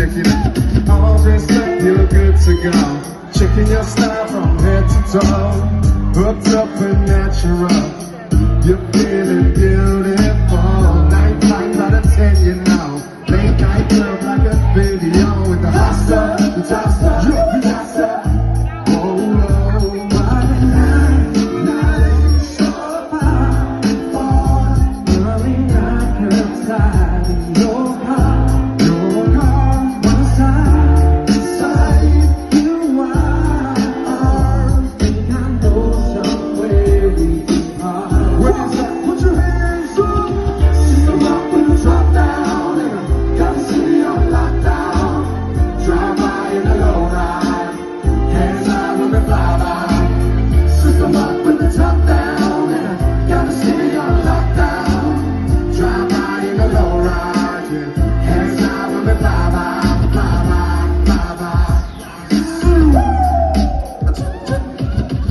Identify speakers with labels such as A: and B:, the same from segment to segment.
A: check it out. All dressed up, you're good to go. Checking your style from head to toe. Hooked up and natural. You're feeling beautiful. 9 times out of 10, you know. Late night club like a video with the hot stuff, the top stuff, the top stuff.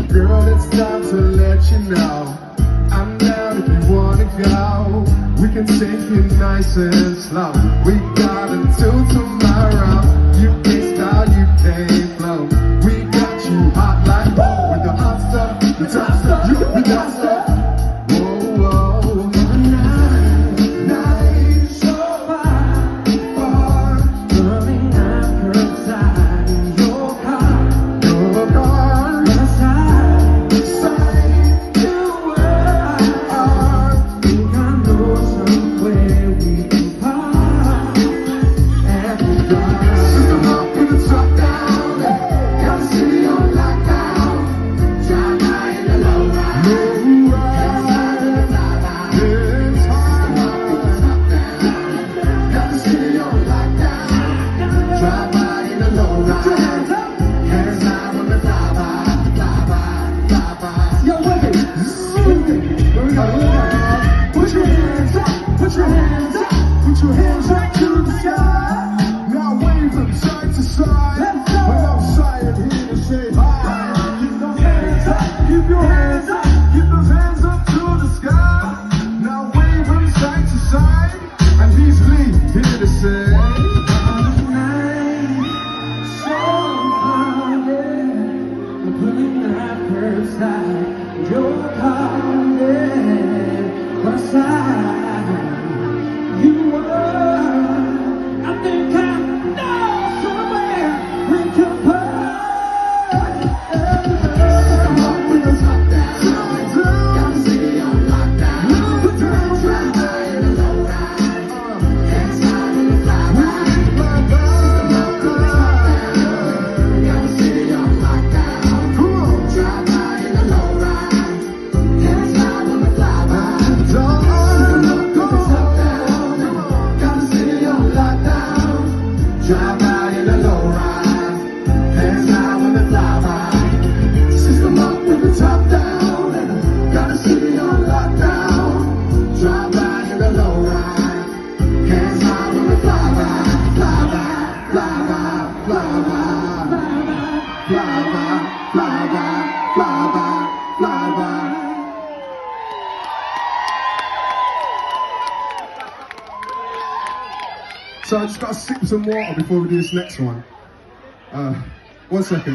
A: Girl, it's time to let you know I'm down if you wanna go. We can take it nice and slow. We got until tomorrow. You can't style, you can't flow. We got you hot like with the hot stuff, the top stuff, you the top stuff. Whoa, whoa, night, so far, coming out outside in your car, my side. Put your hands up to the sky. Now wave them side to side. When I'm silent here to say hi. Keep those hands up, keep your hands up, keep those hands up to the sky. Now wave them side to side. And he's Lee here to say so hard, yeah. I'm putting that first side. Your car, yeah. My side. You were, I think I know somewhere we could put. Come on with the top down, gotta see on lockdown. Put your hands right in the low ride, hands high in the fly ride. Come on with the top down, gotta see on lockdown. Drive by in the low ride, hands high in the fly ride. Drive by in the low ride, hands high when the fly ride. System up with the top down, and got a city on lockdown. Drive by in the low ride, hands high when the fly ride. Fly ride, fly ride, fly ride, fly ride, fly ride, fly ride, fly ride. So I just gotta sip some water before we do this next one. 1 second.